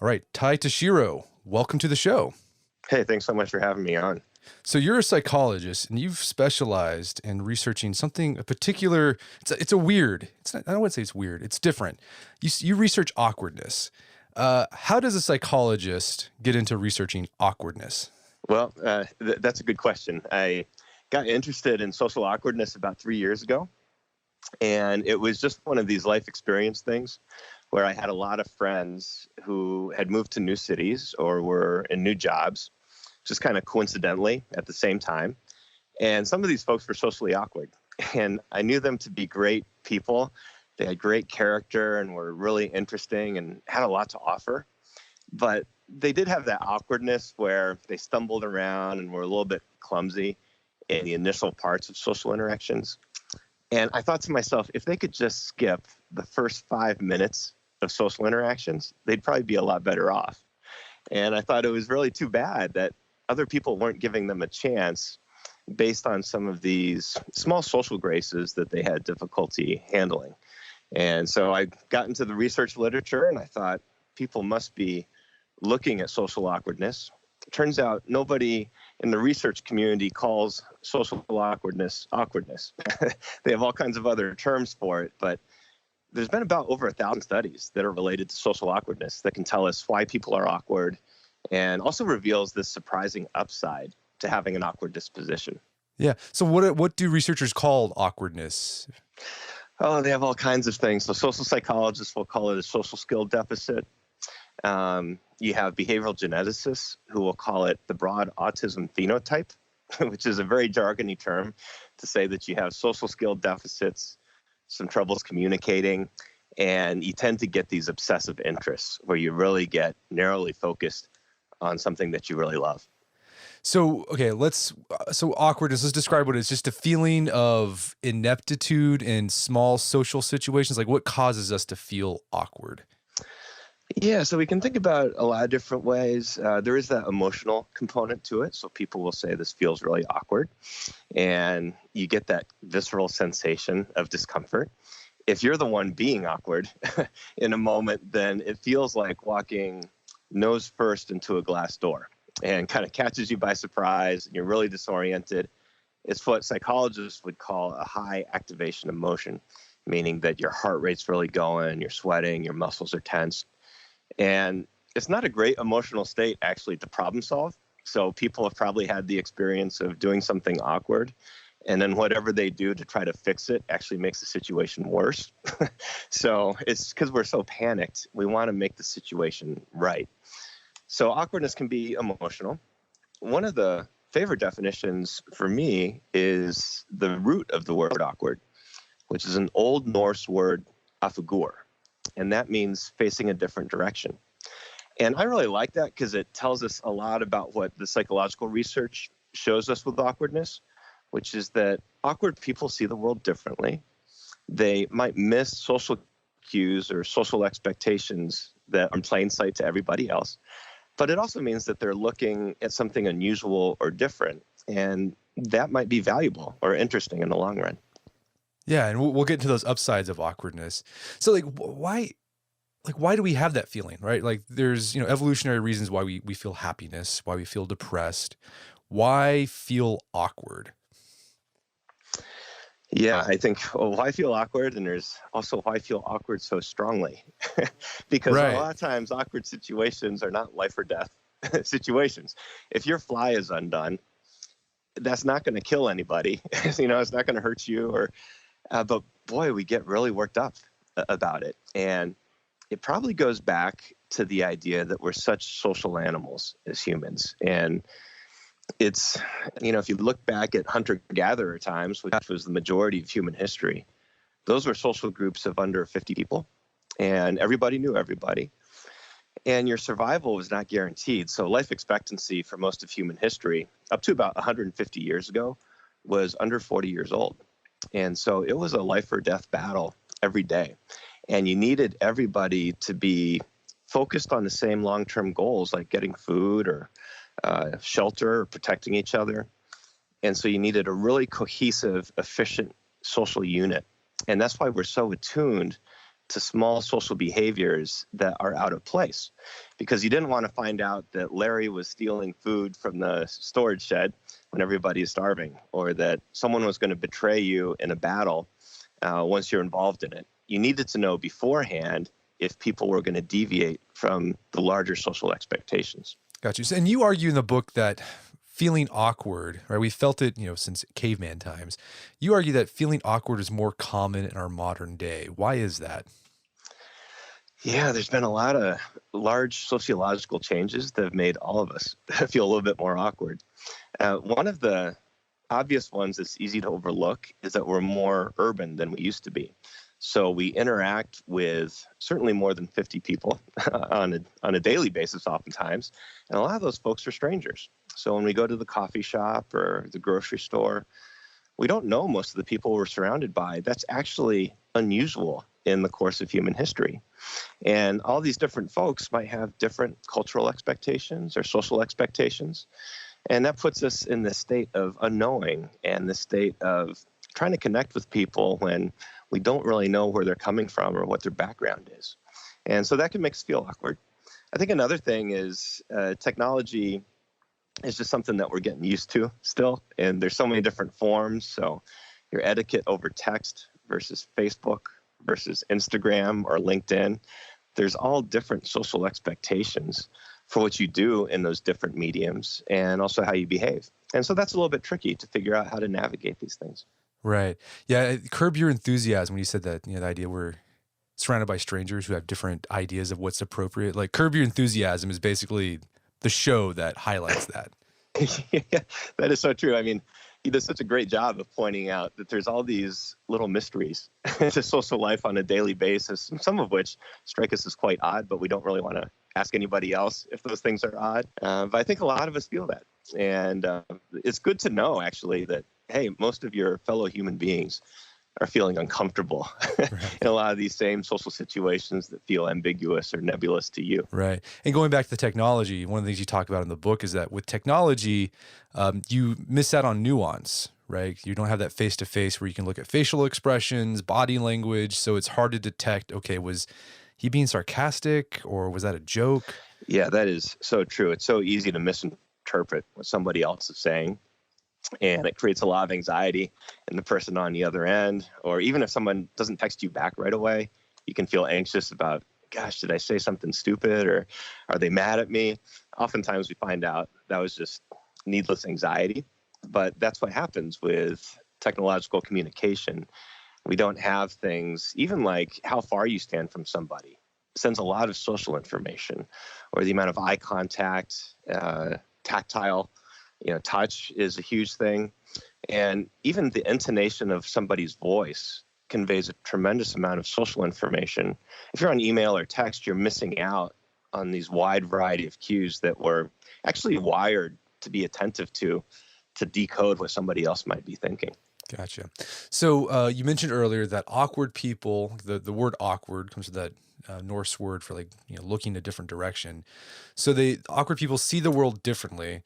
All right, Ty Tashiro, welcome to the show. Hey, thanks so much for having me on. So you're a psychologist, and you've specialized in researching something a particular. It's a weird. It's not, I don't want to say it's weird. It's different. You research awkwardness. How does a psychologist get into researching awkwardness? Well, that's a good question. I got interested in social awkwardness about 3 years ago, and it was just one of these life experience things where I had a lot of friends who had moved to new cities or were in new jobs, just kind of coincidentally at the same time. And some of these folks were socially awkward, and I knew them to be great people. They had great character and were really interesting and had a lot to offer. But they did have that awkwardness where they stumbled around and were a little bit clumsy in the initial parts of social interactions. And I thought to myself, if they could just skip the first 5 minutes of social interactions, they'd probably be a lot better off. And I thought it was really too bad that other people weren't giving them a chance based on some of these small social graces that they had difficulty handling. And so I got into the research literature and I thought people must be looking at social awkwardness. It turns out nobody in the research community calls social awkwardness awkwardness. They have all kinds of other terms for it, but there's been about over 1,000 studies that are related to social awkwardness that can tell us why people are awkward and also reveals this surprising upside to having an awkward disposition. Yeah. So what do researchers call awkwardness? Oh, they have all kinds of things. So social psychologists will call it a social skill deficit. You have behavioral geneticists who will call it the broad autism phenotype, which is a very jargony term to say that you have social skill deficits, some troubles communicating, and you tend to get these obsessive interests where you really get narrowly focused on something that you really love. So, okay, so awkwardness, let's describe what it is. Just a feeling of ineptitude in small social situations. Like what causes us to feel awkward? Yeah, so we can think about a lot of different ways. There is that emotional component to it. So people will say this feels really awkward, and you get that visceral sensation of discomfort. If you're the one being awkward in a moment, then it feels like walking nose first into a glass door and kind of catches you by surprise, and you're really disoriented. It's what psychologists would call a high activation emotion, meaning that your heart rate's really going, you're sweating, your muscles are tense. And it's not a great emotional state, actually, to problem solve. So people have probably had the experience of doing something awkward, and then whatever they do to try to fix it actually makes the situation worse. So it's because we're so panicked, we want to make the situation right. So awkwardness can be emotional. One of the favorite definitions for me is the root of the word awkward, which is an Old Norse word, afugur. And that means facing a different direction. And I really like that because it tells us a lot about what the psychological research shows us with awkwardness, which is that awkward people see the world differently. They might miss social cues or social expectations that are in plain sight to everybody else. But it also means that they're looking at something unusual or different, and that might be valuable or interesting in the long run. Yeah, and we'll get into those upsides of awkwardness. So why do we have that feeling, right? Like there's, evolutionary reasons why we feel happiness, why we feel depressed, why feel awkward? Yeah, I think why I feel awkward, and there's also why I feel awkward so strongly. Because Right. a lot of times awkward situations are not life or death situations. If your fly is undone, that's not going to kill anybody. It's not going to hurt you, but boy, we get really worked up about it. And it probably goes back to the idea that we're such social animals as humans. And it's, if you look back at hunter-gatherer times, which was the majority of human history, those were social groups of under 50 people, and everybody knew everybody. And your survival was not guaranteed. So life expectancy for most of human history, up to about 150 years ago, was under 40 years old. And so it was a life or death battle every day. And you needed everybody to be focused on the same long-term goals, like getting food or shelter or protecting each other. And so you needed a really cohesive, efficient social unit. And that's why we're so attuned to small social behaviors that are out of place, because you didn't want to find out that Larry was stealing food from the storage shed when everybody is starving, or that someone was going to betray you in a battle once you're involved in it. You needed to know beforehand if people were going to deviate from the larger social expectations. Got you. And you argue in the book that feeling awkward, right? We felt it, since caveman times. You argue that feeling awkward is more common in our modern day. Why is that? Yeah, there's been a lot of large sociological changes that have made all of us feel a little bit more awkward. One of the obvious ones that's easy to overlook is that we're more urban than we used to be. So we interact with certainly more than 50 people on a daily basis oftentimes, and a lot of those folks are strangers. So when we go to the coffee shop or the grocery store, we don't know most of the people we're surrounded by. That's actually unusual in the course of human history. And all these different folks might have different cultural expectations or social expectations. And that puts us in this state of unknowing and the state of trying to connect with people when we don't really know where they're coming from or what their background is. And so that can make us feel awkward. I think another thing is technology is just something that we're getting used to still. And there's so many different forms. So your etiquette over text versus Facebook versus Instagram or LinkedIn, there's all different social expectations for what you do in those different mediums and also how you behave. And so that's a little bit tricky to figure out how to navigate these things. Right. Yeah. Curb your enthusiasm when you said that, the idea we're surrounded by strangers who have different ideas of what's appropriate. Like Curb Your Enthusiasm is basically the show that highlights that. Yeah, that is so true. I mean, he does such a great job of pointing out that there's all these little mysteries to social life on a daily basis, some of which strike us as quite odd, but we don't really want to ask anybody else if those things are odd. But I think a lot of us feel that. And it's good to know, actually, that, hey, most of your fellow human beings are feeling uncomfortable Right. in a lot of these same social situations that feel ambiguous or nebulous to you. Right. And going back to the technology, one of the things you talk about in the book is that with technology, you miss out on nuance, right? You don't have that face-to-face where you can look at facial expressions, body language. So it's hard to detect, okay, was he being sarcastic or was that a joke? Yeah, that is so true. It's so easy to misinterpret what somebody else is saying. And it creates a lot of anxiety in the person on the other end. Or even if someone doesn't text you back right away, you can feel anxious about, gosh, did I say something stupid or are they mad at me? Oftentimes we find out that was just needless anxiety. But that's what happens with technological communication. We don't have things, even like how far you stand from somebody. It sends a lot of social information, or the amount of eye contact, tactile touch is a huge thing. And even the intonation of somebody's voice conveys a tremendous amount of social information. If you're on email or text, you're missing out on these wide variety of cues that we're actually wired to be attentive to decode what somebody else might be thinking. Gotcha. So you mentioned earlier that awkward people, the word awkward comes from that Norse word for looking a different direction. So awkward people see the world differently.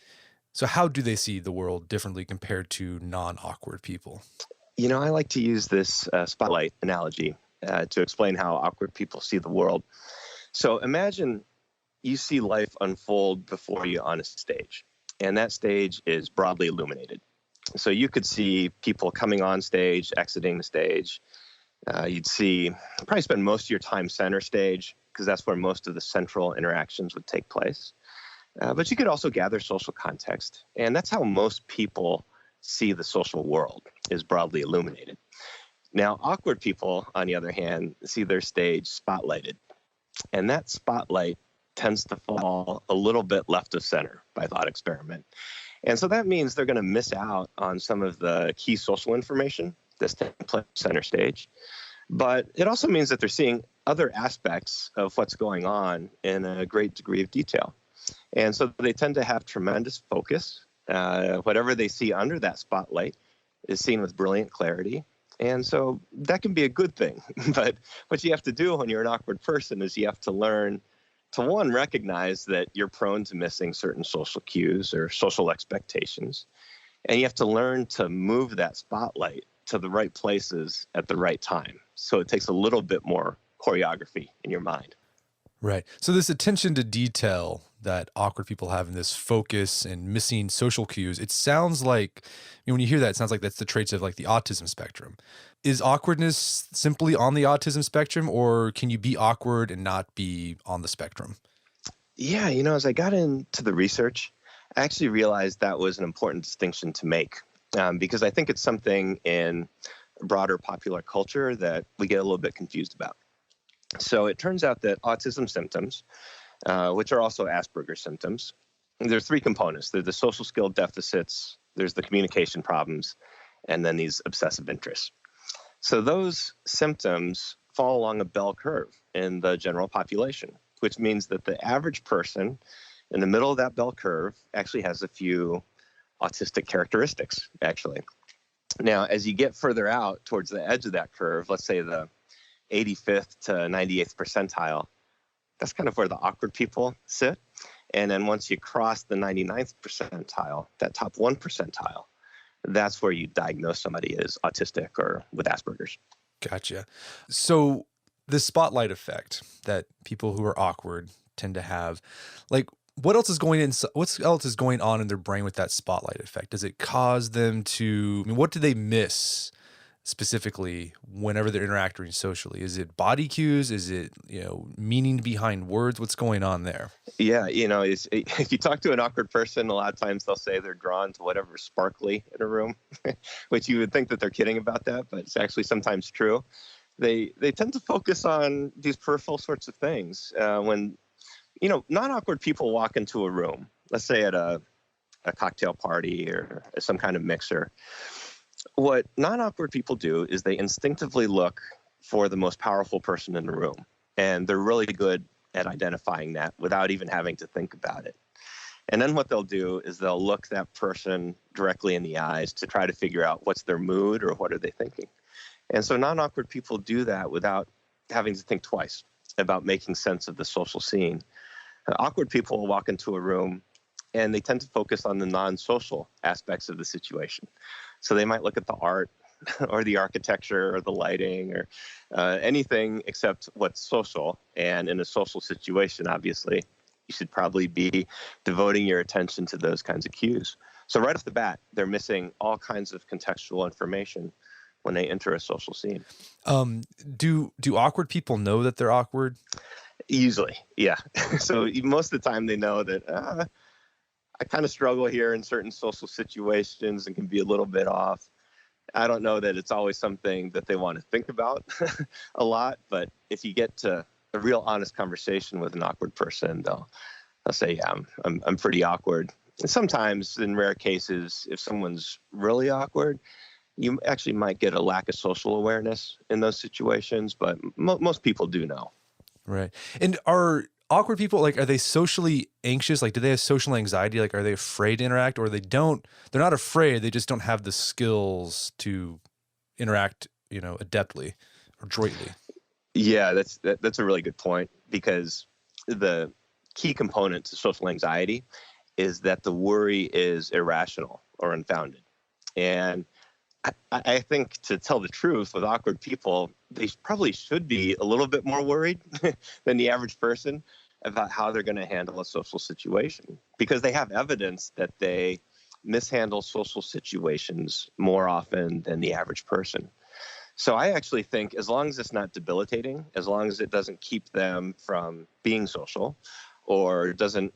So how do they see the world differently compared to non-awkward people? I like to use this spotlight analogy to explain how awkward people see the world. So imagine you see life unfold before you on a stage, and that stage is broadly illuminated. So you could see people coming on stage, exiting the stage. You'd probably spend most of your time center stage because that's where most of the central interactions would take place. But you could also gather social context. And that's how most people see the social world, is broadly illuminated. Now, awkward people, on the other hand, see their stage spotlighted. And that spotlight tends to fall a little bit left of center by thought experiment. And so that means they're going to miss out on some of the key social information that's taking place center stage. But it also means that they're seeing other aspects of what's going on in a great degree of detail. And so they tend to have tremendous focus. Whatever they see under that spotlight is seen with brilliant clarity. And so that can be a good thing. But what you have to do when you're an awkward person is you have to learn to, one, recognize that you're prone to missing certain social cues or social expectations. And you have to learn to move that spotlight to the right places at the right time. So it takes a little bit more choreography in your mind. Right. So this attention to detail that awkward people have, in this focus and missing social cues, it sounds like, when you hear that, it sounds like that's the traits of like the autism spectrum. Is awkwardness simply on the autism spectrum, or can you be awkward and not be on the spectrum? Yeah, as I got into the research, I actually realized that was an important distinction to make, because I think it's something in broader popular culture that we get a little bit confused about. So it turns out that autism symptoms, which are also Asperger's symptoms, there's three components. There's the social skill deficits, there's the communication problems, and then these obsessive interests. So those symptoms fall along a bell curve in the general population, which means that the average person in the middle of that bell curve actually has a few autistic characteristics, actually. Now, as you get further out towards the edge of that curve, let's say the 85th to 98th percentile, that's kind of where the awkward people sit. And then once you cross the 99th percentile, that top 1 percentile, that's where you diagnose somebody as autistic or with Asperger's. Gotcha. So the spotlight effect that people who are awkward tend to have, like, what else is going on in their brain with that spotlight effect? Does it cause them to, what do they miss specifically whenever they're interacting socially? Is it body cues? Is it, meaning behind words? What's going on there? Yeah, if you talk to an awkward person, a lot of times they'll say they're drawn to whatever's sparkly in a room, which you would think that they're kidding about that, but it's actually sometimes true. They tend to focus on these peripheral sorts of things. When non-awkward people walk into a room, let's say at a cocktail party or some kind of mixer, what non-awkward people do is they instinctively look for the most powerful person in the room. And they're really good at identifying that without even having to think about it. And then what they'll do is they'll look that person directly in the eyes to try to figure out what's their mood or what are they thinking. And so non-awkward people do that without having to think twice about making sense of the social scene. Awkward people will walk into a room and they tend to focus on the non-social aspects of the situation. So they might look at the art or the architecture or the lighting or anything except what's social. And in a social situation, obviously, you should probably be devoting your attention to those kinds of cues. So right off the bat, they're missing all kinds of contextual information when they enter a social scene. Do awkward people know that they're awkward? Usually, yeah. So most of the time they know that I kind of struggle here in certain social situations and can be a little bit off. I don't know that it's always something that they want to think about a lot, but if you get to a real honest conversation with an awkward person, they'll say, yeah, I'm pretty awkward. And sometimes, in rare cases, if someone's really awkward, you actually might get a lack of social awareness in those situations, but most people do know. Right. And are awkward people, like, are they socially anxious? Like, do they have social anxiety? Like, are they afraid to interact, or they're not afraid, they just don't have the skills to interact, adeptly or adroitly? Yeah, that's a really good point, because the key component to social anxiety is that the worry is irrational or unfounded. And I think, to tell the truth, with awkward people, they probably should be a little bit more worried than the average person about how they're going to handle a social situation, because they have evidence that they mishandle social situations more often than the average person. So I actually think, as long as it's not debilitating, as long as it doesn't keep them from being social or doesn't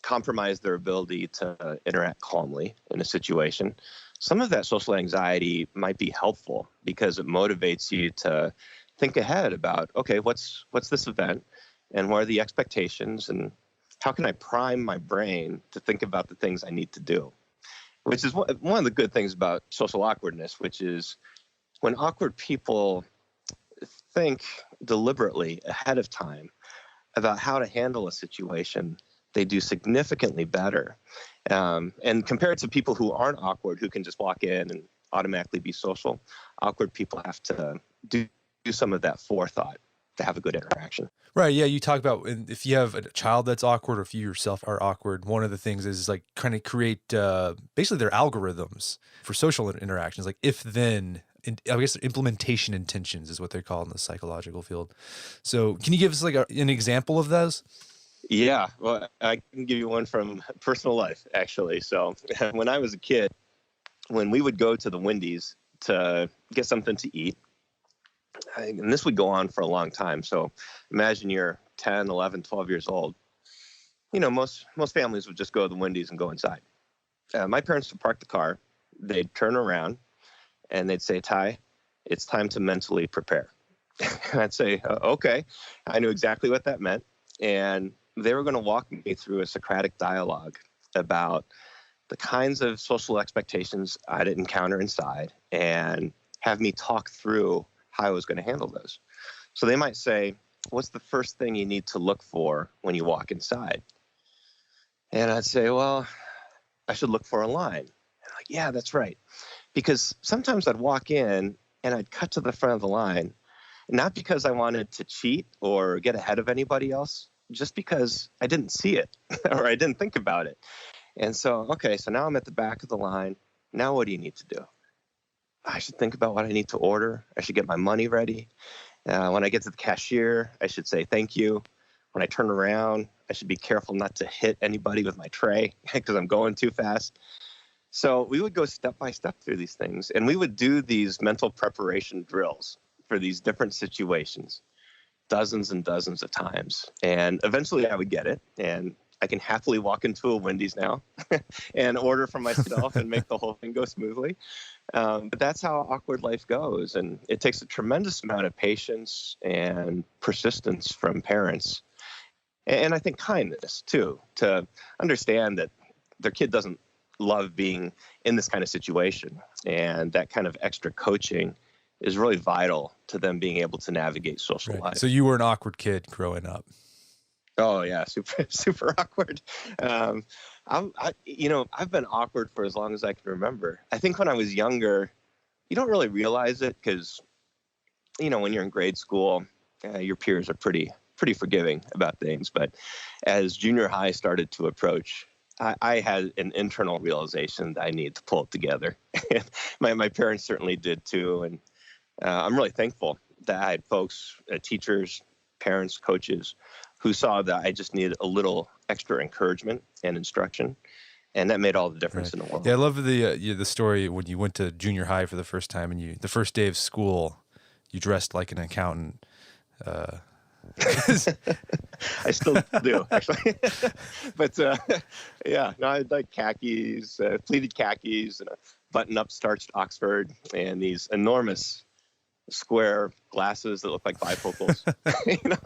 compromise their ability to interact calmly in a situation, some of that social anxiety might be helpful, because it motivates you to think ahead about, okay, what's this event, and what are the expectations, and how can I prime my brain to think about the things I need to do? Which is one of the good things about social awkwardness, which is when awkward people think deliberately ahead of time about how to handle a situation, they do significantly better. And compared to people who aren't awkward, who can just walk in and automatically be social, awkward people have to do some of that forethought to have a good interaction. Right. Yeah. You talk about, if you have a child that's awkward, or if you yourself are awkward, one of the things is like kind of create basically their algorithms for social interactions, like if then I guess implementation intentions is what they're called in the psychological field. So can you give us like an example of those? Yeah, well, I can give you one from personal life, actually. So when I was a kid, when we would go to the Wendy's to get something to eat, and this would go on for a long time. So imagine you're 10, 11, 12 years old. Most families would just go to the Wendy's and go inside. My parents would park the car. They'd turn around and they'd say, Ty, it's time to mentally prepare. And I'd say, okay. I knew exactly what that meant. And they were going to walk me through a Socratic dialogue about the kinds of social expectations I'd encounter inside and have me talk through how I was going to handle those. So they might say, what's the first thing you need to look for when you walk inside? And I'd say, well, I should look for a line. And I'm like, yeah, that's right. Because sometimes I'd walk in and I'd cut to the front of the line, not because I wanted to cheat or get ahead of anybody else, just because I didn't see it or I didn't think about it. And so, okay, so now I'm at the back of the line. Now what do you need to do? I should think about what I need to order. I should get my money ready. When I get to the cashier, I should say thank you. When I turn around, I should be careful not to hit anybody with my tray because I'm going too fast. So we would go step by step through these things, and we would do these mental preparation drills for these different situations dozens and dozens of times. And eventually I would get it, and I can happily walk into a Wendy's now and order for myself and make the whole thing go smoothly. But that's how awkward life goes. And it takes a tremendous amount of patience and persistence from parents. And I think kindness, too, to understand that their kid doesn't love being in this kind of situation. And that kind of extra coaching is really vital to them being able to navigate social life. So you were an awkward kid growing up. Oh yeah, super awkward. I've been awkward for as long as I can remember. I think when I was younger, you don't really realize it because, when you're in grade school, your peers are pretty forgiving about things. But as junior high started to approach, I had an internal realization that I needed to pull it together. my parents certainly did too, and I'm really thankful that I had folks, teachers, parents, coaches, who saw that I just needed a little extra encouragement and instruction, and that made all the difference in the world. Yeah, I love the story when you went to junior high for the first time, and the first day of school, you dressed like an accountant. I still do, actually. But I had like khakis, pleated khakis, and a button-up starched Oxford, and these enormous square glasses that look like bifocals.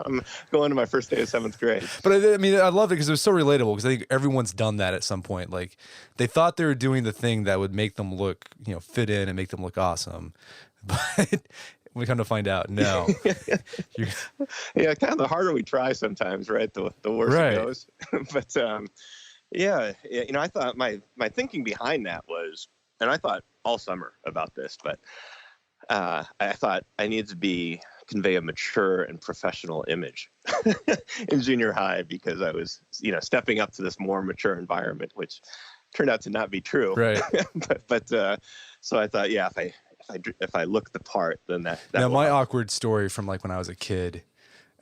I'm going to my first day of 7th grade. But I love it because it was so relatable, because I think everyone's done that at some point. Like, they thought they were doing the thing that would make them look, fit in and make them look awesome. But we come to find out, no. Yeah, kind of the harder we try sometimes, right? The worse it goes. But I thought my thinking behind that was, and I thought all summer about this, but I thought I needed to convey a mature and professional image in junior high, because I was, stepping up to this more mature environment, which turned out to not be true. Right. but so I thought, yeah, if I look the part, then that. Now, my awkward story from like when I was a kid,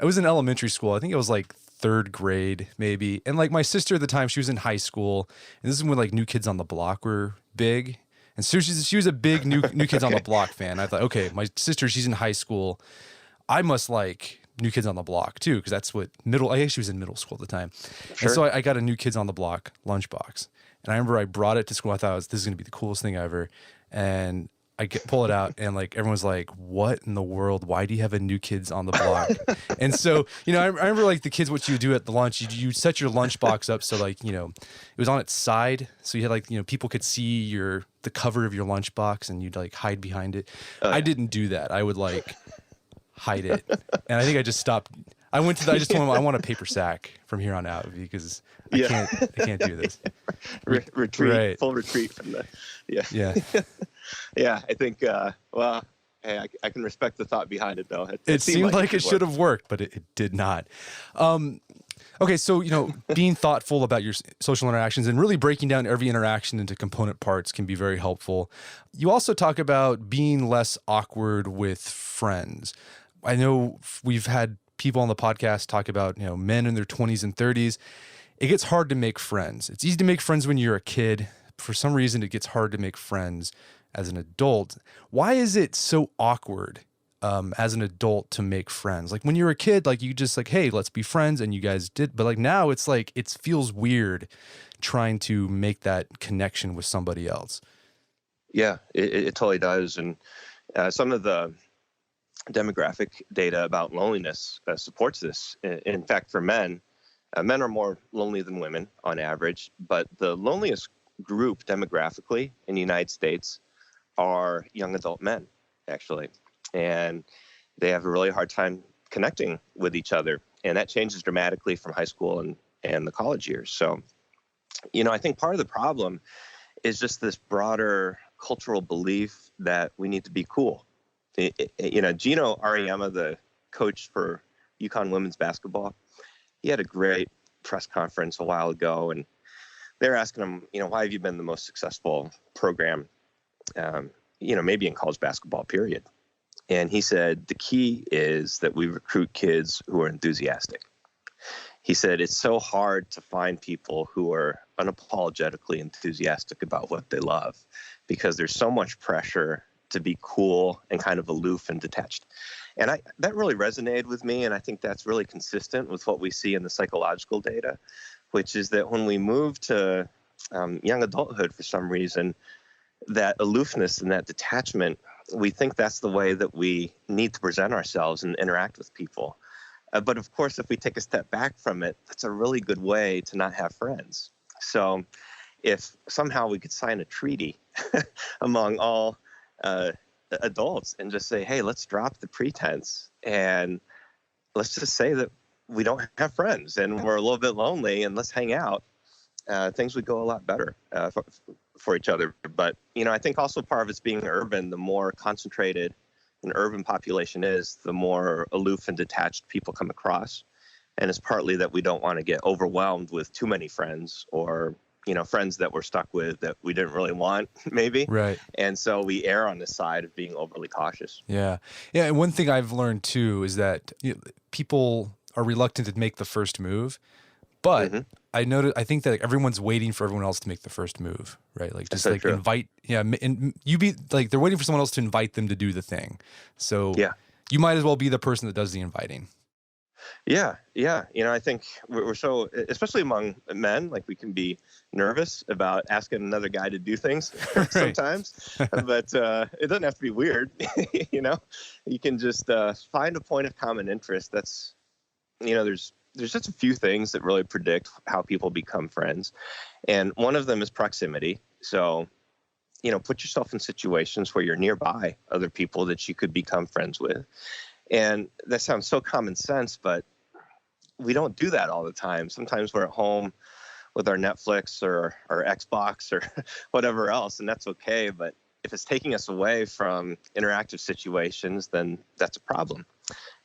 I was in elementary school. I think it was like 3rd grade maybe, and like my sister at the time, she was in high school, and this is when like New Kids on the Block were big. And so she was a big New Kids on the Block fan. I thought, okay, my sister, she's in high school. I must like New Kids on the Block too, because that's what I guess she was in middle school at the time. Sure. And so I got a New Kids on the Block lunchbox. And I remember I brought it to school. I thought this is going to be the coolest thing ever. And I pull it out, and like everyone's like, what in the world? Why do you have a New Kids on the Block? And so, I remember like the kids, what you do at the lunch, you set your lunchbox up so like, it was on its side. So you had like, people could see the cover of your lunchbox, and you'd like hide behind it. I didn't do that. I would like hide it. And I think I just stopped. I just told them I want a paper sack from here on out, because I can't do this. Retreat, right. Full retreat from the, yeah. Yeah, I think, hey, I can respect the thought behind it, though. It seemed like it should have worked, but it did not. Okay, so, being thoughtful about your social interactions and really breaking down every interaction into component parts can be very helpful. You also talk about being less awkward with friends. I know we've had people on the podcast talk about, men in their 20s and 30s. It gets hard to make friends. It's easy to make friends when you're a kid. For some reason, it gets hard to make friends as an adult. Why is it so awkward as an adult to make friends? Like when you were a kid, like you just like, hey, let's be friends, and you guys did. But like now it's like, it feels weird trying to make that connection with somebody else. Yeah, it totally does. And some of the demographic data about loneliness supports this. In fact, for men are more lonely than women on average, but the loneliest group demographically in the United States are young adult men, actually. And they have a really hard time connecting with each other. And that changes dramatically from high school and the college years. So, I think part of the problem is just this broader cultural belief that we need to be cool. Gino Ariema, the coach for UConn women's basketball, he had a great press conference a while ago, and they're asking him, why have you been the most successful program, maybe in college basketball, period. And he said, the key is that we recruit kids who are enthusiastic. He said, it's so hard to find people who are unapologetically enthusiastic about what they love because there's so much pressure to be cool and kind of aloof and detached. And that really resonated with me, and I think that's really consistent with what we see in the psychological data, which is that when we move to young adulthood for some reason, that aloofness and that detachment, we think that's the way that we need to present ourselves and interact with people. But of course, if we take a step back from it, that's a really good way to not have friends. So if somehow we could sign a treaty among all adults and just say, hey, let's drop the pretense and let's just say that we don't have friends and we're a little bit lonely and let's hang out, things would go a lot better for each other. But, I think also part of it's being urban. The more concentrated an urban population is, the more aloof and detached people come across. And it's partly that we don't want to get overwhelmed with too many friends or, friends that we're stuck with that we didn't really want, maybe. Right. And so we err on the side of being overly cautious. Yeah. Yeah. And one thing I've learned too is that people are reluctant to make the first move, but I think that like, everyone's waiting for everyone else to make the first move, right? Like just like invite, and you be like, they're waiting for someone else to invite them to do the thing. So you might as well be the person that does the inviting. Yeah. I think we're so, especially among men, like we can be nervous about asking another guy to do things sometimes, but it doesn't have to be weird. You can just find a point of common interest. That's, there's just a few things that really predict how people become friends. And one of them is proximity. So, put yourself in situations where you're nearby other people that you could become friends with. And that sounds so common sense, but we don't do that all the time. Sometimes we're at home with our Netflix or our Xbox or whatever else, and that's okay. But if it's taking us away from interactive situations, then that's a problem.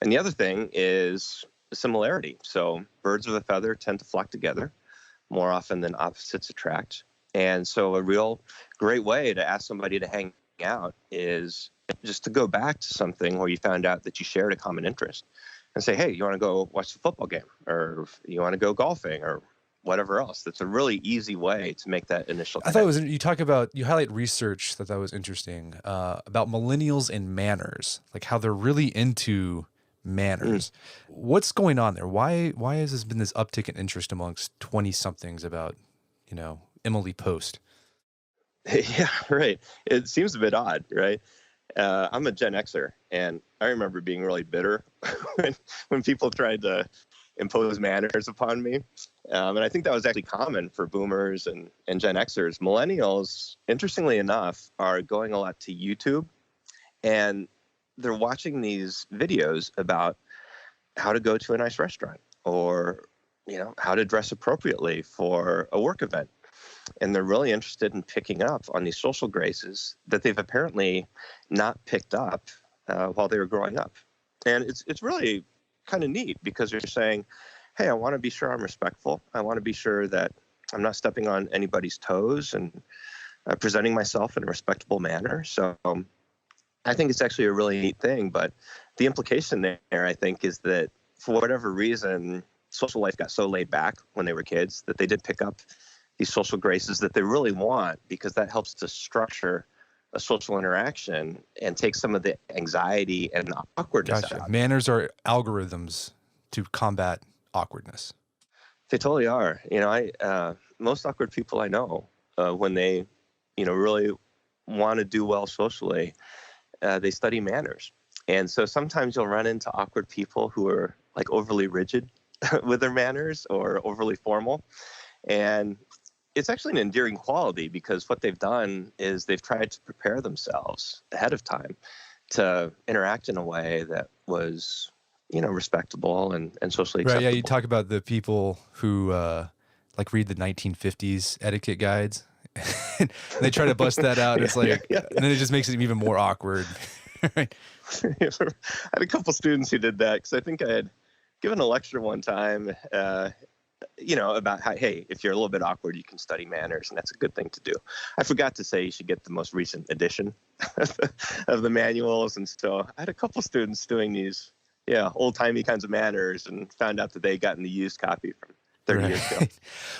And the other thing is similarity. So birds of a feather tend to flock together more often than opposites attract. And so a real great way to ask somebody to hang out is just to go back to something where you found out that you shared a common interest and say, hey, you want to go watch the football game, or you want to go golfing, or whatever else. That's a really easy way to make that initial connection. I thought you highlight research that was interesting about millennials and manners, like how they're really into manners. What's going on there? Why has this been this uptick in interest amongst 20-somethings about, Emily Post? Yeah, right. It seems a bit odd, right? I'm a Gen Xer, and I remember being really bitter when people tried to impose manners upon me. And I think that was actually common for boomers and Gen Xers. Millennials, interestingly enough, are going a lot to YouTube, and they're watching these videos about how to go to a nice restaurant or, how to dress appropriately for a work event. And they're really interested in picking up on these social graces that they've apparently not picked up while they were growing up. And it's really kind of neat because you're saying, hey, I want to be sure I'm respectful. I want to be sure that I'm not stepping on anybody's toes and presenting myself in a respectable manner. So I think it's actually a really neat thing. But the implication there, I think, is that for whatever reason, social life got so laid back when they were kids that they did pick up these social graces that they really want, because that helps to structure a social interaction and take some of the anxiety and the awkwardness Gotcha. out. Manners are algorithms to combat awkwardness. They totally are. Most awkward people I know, when they, really want to do well socially, they study manners. And so sometimes you'll run into awkward people who are like overly rigid with their manners or overly formal. And it's actually an endearing quality, because what they've done is they've tried to prepare themselves ahead of time to interact in a way that was, respectable and socially Right. acceptable. Yeah. You talk about the people who like read the 1950s etiquette guides. And they try to bust that out. It's like, and then it just makes it even more awkward. Right. I had a couple students who did that, because I think I had given a lecture one time, about how, hey, if you're a little bit awkward, you can study manners, and that's a good thing to do. I forgot to say you should get the most recent edition of the manuals. And so I had a couple students doing these, old-timey kinds of manners, and found out that they gotten the used copy from 30 years ago.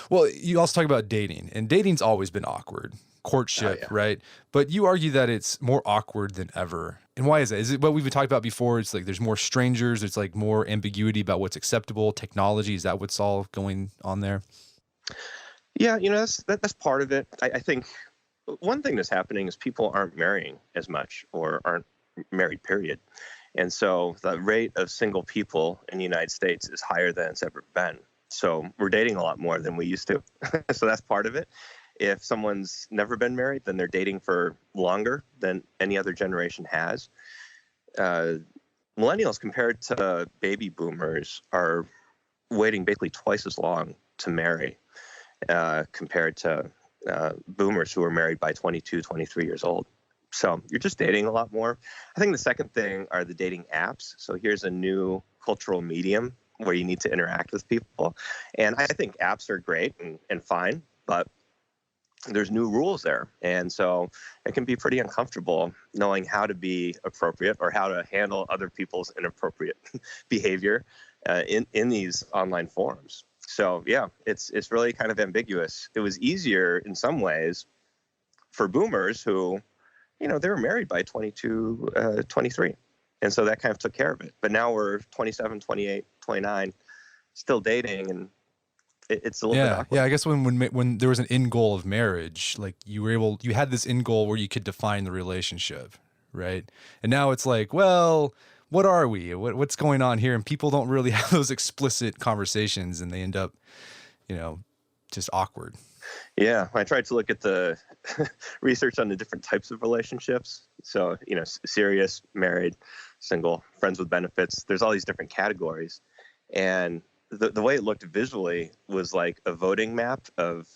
Well, you also talk about dating, and dating's always been awkward. Courtship, right? But you argue that it's more awkward than ever. And why is that? Is it what we've been talking about before? It's like there's more strangers. It's like more ambiguity about what's acceptable. Technology, is that what's all going on there? Yeah, that's part of it. I think one thing that's happening is people aren't marrying as much, or aren't married, period. And so the rate of single people in the United States is higher than it's ever been. So we're dating a lot more than we used to. So that's part of it. If someone's never been married, then they're dating for longer than any other generation has. Millennials, compared to baby boomers, are waiting basically twice as long to marry, compared to boomers who are married by 22, 23 years old. So you're just dating a lot more. I think the second thing are the dating apps. So here's a new cultural medium where you need to interact with people. And I think apps are great and fine, but there's new rules there. And so it can be pretty uncomfortable knowing how to be appropriate, or how to handle other people's inappropriate behavior in these online forums. So yeah, it's really kind of ambiguous. It was easier in some ways for boomers who, they were married by 22, 23. And so that kind of took care of it. But now we're 27, 28, 29, still dating, and it's a little bit awkward. Yeah, I guess when there was an end goal of marriage, like you had this end goal where you could define the relationship, right? And now it's like, well, what are we? What's going on here? And people don't really have those explicit conversations, and they end up, just awkward. Yeah, I tried to look at the research on the different types of relationships. So, serious, married, single, friends with benefits. There's all these different categories. And the way it looked visually was like a voting map of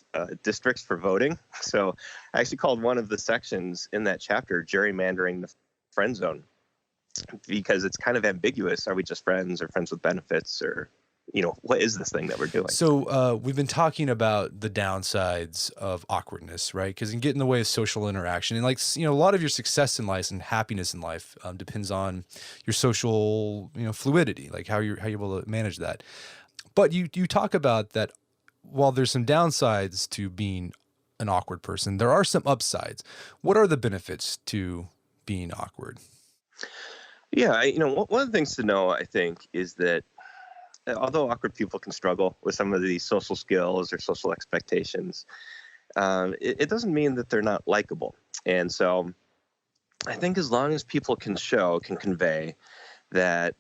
districts for voting. So I actually called one of the sections in that chapter gerrymandering the friend zone, because it's kind of ambiguous. Are we just friends, or friends with benefits, or what is this thing that we're doing? So we've been talking about the downsides of awkwardness, right? Because it can get in the way of social interaction. And a lot of your success in life and happiness in life depends on your social, fluidity, like how you're able to manage that. But you talk about that while there's some downsides to being an awkward person, there are some upsides. What are the benefits to being awkward? Yeah, one of the things to know, I think, is that although awkward people can struggle with some of these social skills or social expectations, it doesn't mean that they're not likable. And so I think as long as people can convey that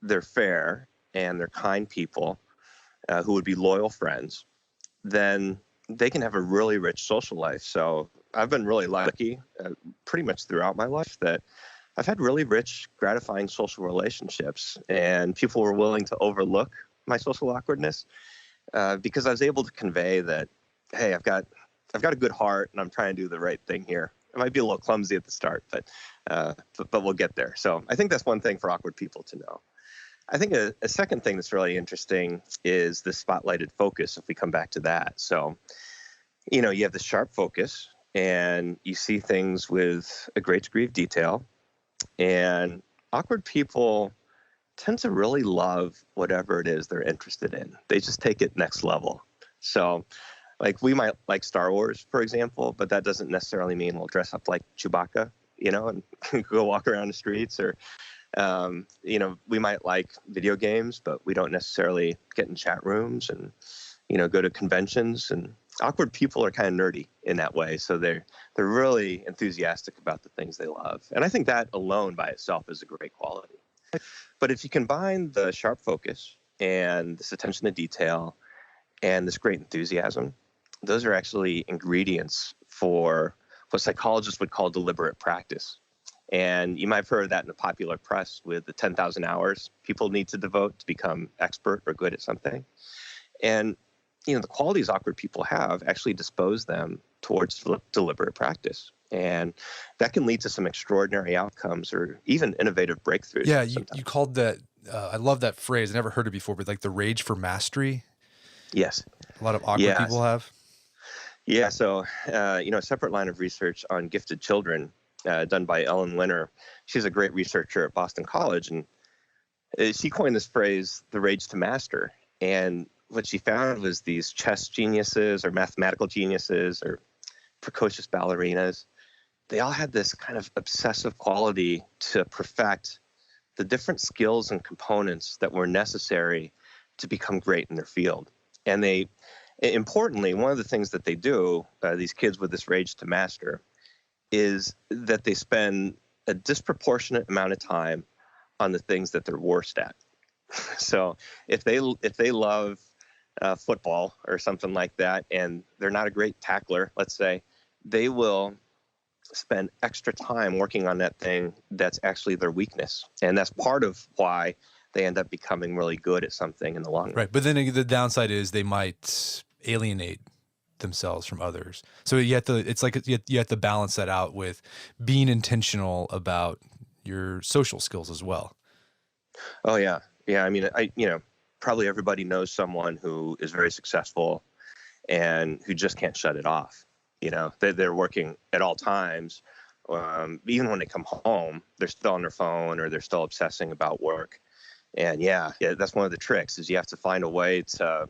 they're fair and they're kind people who would be loyal friends, then they can have a really rich social life. So I've been really lucky pretty much throughout my life that I've had really rich, gratifying social relationships, and people were willing to overlook my social awkwardness because I was able to convey that, hey, I've got a good heart, and I'm trying to do the right thing here. It might be a little clumsy at the start, but we'll get there. So I think that's one thing for awkward people to know. I think a second thing that's really interesting is the spotlighted focus, if we come back to that. So, you have the sharp focus and you see things with a great degree of detail. And awkward people tend to really love whatever it is they're interested in. They just take it next level. So, like, we might like Star Wars, for example, but that doesn't necessarily mean we'll dress up like Chewbacca, and go walk around the streets. Or, we might like video games, but we don't necessarily get in chat rooms and, go to conventions. And awkward people are kind of nerdy in that way. So they're really enthusiastic about the things they love. And I think that alone by itself is a great quality. But if you combine the sharp focus and this attention to detail and this great enthusiasm, those are actually ingredients for what psychologists would call deliberate practice. And you might have heard of that in the popular press with the 10,000 hours people need to devote to become expert or good at something. And, the qualities awkward people have actually dispose them towards deliberate practice. And that can lead to some extraordinary outcomes or even innovative breakthroughs. Yeah, you called that, I love that phrase. I never heard it before, but like the rage for mastery. Yes. A lot of awkward people have. Yeah, so, a separate line of research on gifted children done by Ellen Linner. She's a great researcher at Boston College, and she coined this phrase, the rage to master. And what she found was these chess geniuses or mathematical geniuses or precocious ballerinas, they all had this kind of obsessive quality to perfect the different skills and components that were necessary to become great in their field. And importantly, one of the things that they do, these kids with this rage to master, is that they spend a disproportionate amount of time on the things that they're worst at. So if they love football or something like that, and they're not a great tackler, let's say, they will spend extra time working on that thing that's actually their weakness. And that's part of why they end up becoming really good at something in the long run. Right. But then the downside is they might alienate themselves from others. So you have to balance that out with being intentional about your social skills as well. Oh, yeah. Yeah. I mean, probably everybody knows someone who is very successful and who just can't shut it off. They're working at all times. Even when they come home, they're still on their phone or they're still obsessing about work. And yeah, that's one of the tricks is you have to find a way to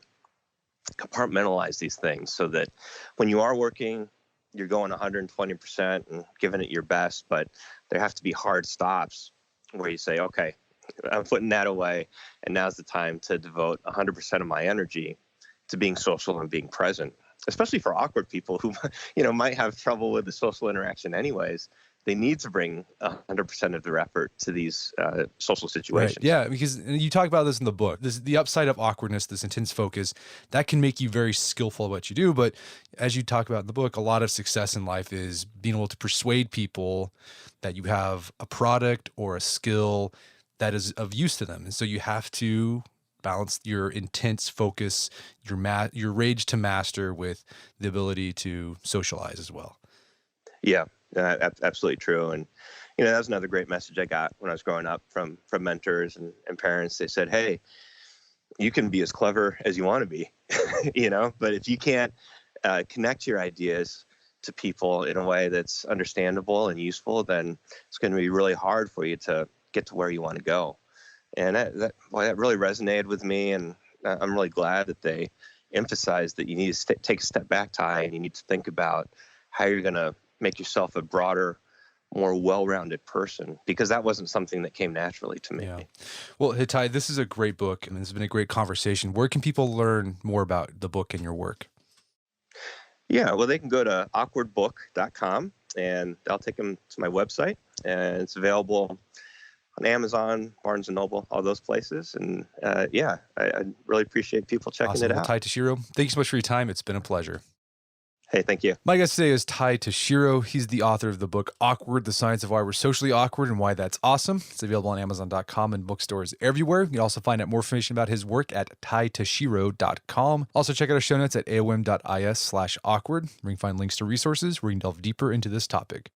compartmentalize these things so that when you are working, you're going 120% and giving it your best, but there have to be hard stops where you say, okay, I'm putting that away, and now's the time to devote 100% of my energy to being social and being present, especially for awkward people who, might have trouble with the social interaction anyways. They need to bring 100% of their effort to these social situations. Right. Yeah, because you talk about this in the book. The upside of awkwardness, this intense focus, that can make you very skillful at what you do. But as you talk about in the book, a lot of success in life is being able to persuade people that you have a product or a skill that is of use to them. And so you have to balance your intense focus, your rage to master with the ability to socialize as well. Yeah. Absolutely true. And, that was another great message I got when I was growing up from mentors and parents. They said, hey, you can be as clever as you want to be, but if you can't connect your ideas to people in a way that's understandable and useful, then it's going to be really hard for you to get to where you want to go. And that really resonated with me. And I'm really glad that they emphasized that you need to take a step back, Ty, and you need to think about how you're going to make yourself a broader, more well-rounded person, because that wasn't something that came naturally to me. Yeah. Well, hey, Ty, this is a great book, and this has been a great conversation. Where can people learn more about the book and your work? Yeah, well, they can go to awkwardbook.com, and I'll take them to my website, and it's available on Amazon, Barnes & Noble, all those places. And I really appreciate people checking it out. Ty Tashiro, thank you so much for your time. It's been a pleasure. Hey, thank you. My guest today is Ty Tashiro. He's the author of the book Awkward, The Science of Why We're Socially Awkward and Why That's Awesome. It's available on Amazon.com and bookstores everywhere. You can also find out more information about his work at tytashiro.com. Also check out our show notes at aom.is/awkward, where you can find links to resources where you can delve deeper into this topic.